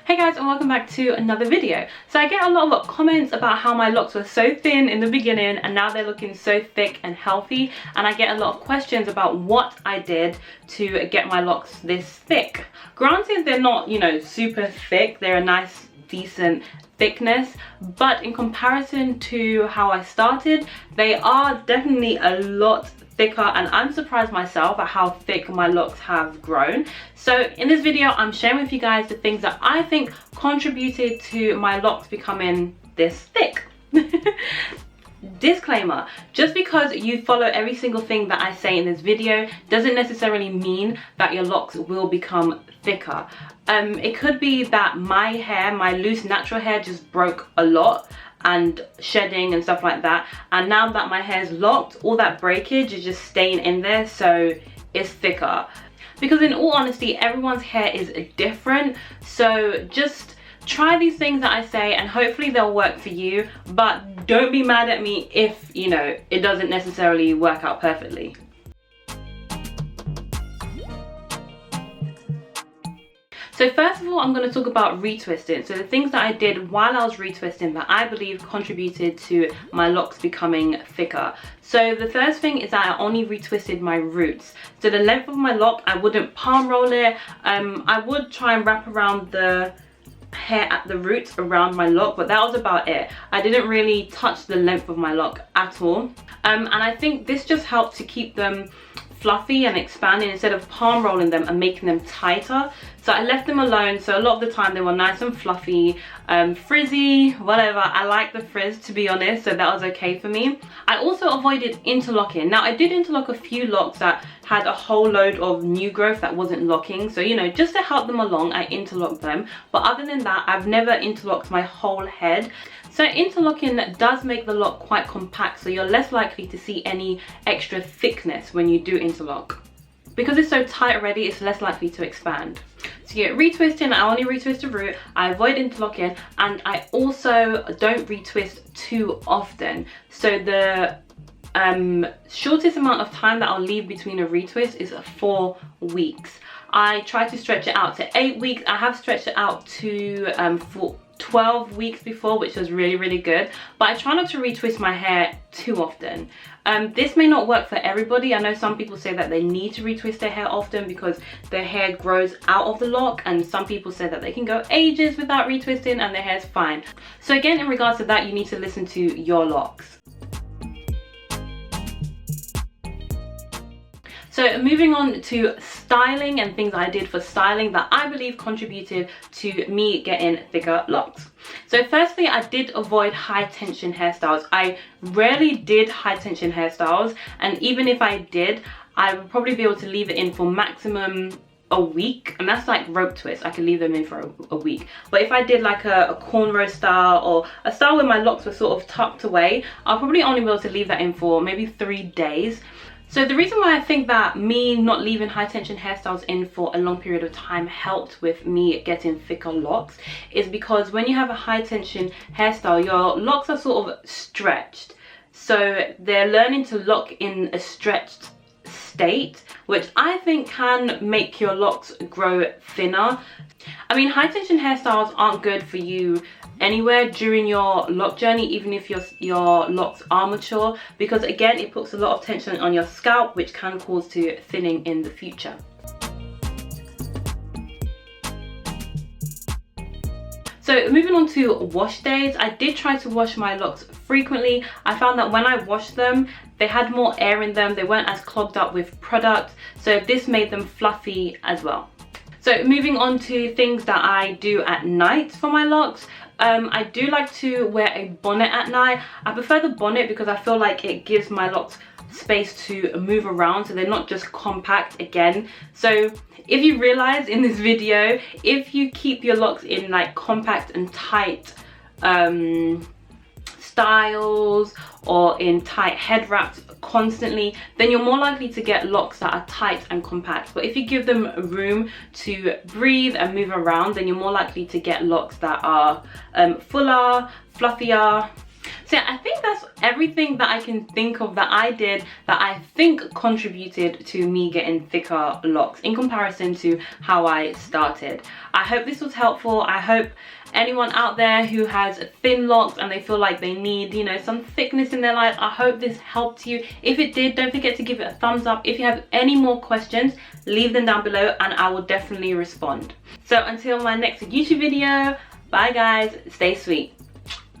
Hey guys, and welcome back to another video. So I get a lot of comments about how my locks were so thin in the beginning and now they're looking so thick and healthy, and I get a lot of questions about what I did to get my locks this thick. Granted, they're not, you know, super thick, they're a nice decent thickness, but in comparison to how I started, they are definitely a lot thicker, and I'm surprised myself at how thick my locks have grown. So in this video, I'm sharing with you guys the things that I think contributed to my locks becoming this thick. Disclaimer, just because you follow every single thing that I say in this video doesn't necessarily mean that your locks will become thicker. It could be that my hair, my loose natural hair, just broke a lot and shedding and stuff like that, and now that my hair is locked, all that breakage is just staying in there, so it's thicker. Because in all honesty, everyone's hair is different, so just try these things that I say and hopefully they'll work for you, but don't be mad at me if, you know, it doesn't necessarily work out perfectly. So first of all, I'm going to talk about retwisting. So the things that I did while I was retwisting that I believe contributed to my locks becoming thicker. So the first thing is that I only retwisted my roots. So the length of my lock, I wouldn't palm roll it. I would try and wrap around the hair at the roots around my lock, but that was about it. I didn't really touch the length of my lock at all. And I think this just helped to keep them fluffy and expanding instead of palm rolling them and making them tighter. So I left them alone, so a lot of the time they were nice and fluffy, frizzy, whatever. I like the frizz, to be honest, so that was okay for me. I also avoided interlocking. Now I did interlock a few locks that had a whole load of new growth that wasn't locking, so you know, just to help them along I interlocked them, but other than that I've never interlocked my whole head. So interlocking does make the lock quite compact, so you're less likely to see any extra thickness when you do interlock. Because it's so tight already, it's less likely to expand. So yeah, retwisting, I only retwist a root, I avoid interlocking, and I also don't retwist too often. So the shortest amount of time that I'll leave between a retwist is 4 weeks. I try to stretch it out to 8 weeks. I have stretched it out to for 12 weeks before, which was really good, but I try not to retwist my hair too often. This may not work for everybody. I know some people say that they need to retwist their hair often because their hair grows out of the lock, and some people say that they can go ages without retwisting and their hair's fine. So again, in regards to that, you need to listen to your locks. So moving on to styling and things I did for styling that I believe contributed to me getting thicker locks. So firstly, I did avoid high tension hairstyles. I rarely did high tension hairstyles, and even if I did, I would probably be able to leave it in for maximum a week, and that's like rope twists. I could leave them in for a week. But if I did like a cornrow style or a style where my locks were sort of tucked away, I'll probably only be able to leave that in for maybe 3 days. So the reason why I think that me not leaving high tension hairstyles in for a long period of time helped with me getting thicker locks is because when you have a high tension hairstyle, your locks are sort of stretched. So they're learning to lock in a stretched state, which I think can make your locks grow thinner. I mean, high tension hairstyles aren't good for you anywhere during your lock journey, even if your locks are mature, because again, it puts a lot of tension on your scalp, which can cause to thinning in the future. So moving on to wash days, I did try to wash my locks frequently. I found that when I washed them, they had more air in them, they weren't as clogged up with product, so this made them fluffy as well. So moving on to things that I do at night for my locks. I do like to wear a bonnet at night. I prefer the bonnet because I feel like it gives my locks space to move around, so they're not just compact again. So if you realize in this video, if you keep your locks in like compact and tight styles or in tight head wraps constantly, then you're more likely to get locks that are tight and compact. But if you give them room to breathe and move around, then you're more likely to get locks that are fuller, fluffier. So yeah, I think that's everything that I can think of that I did that I think contributed to me getting thicker locks in comparison to how I started. I hope this was helpful. I hope anyone out there who has thin locks and they feel like they need, you know, some thickness in their life, I hope this helped you. If it did, don't forget to give it a thumbs up. If you have any more questions, leave them down below and I will definitely respond. So until my next YouTube video, bye guys, stay sweet.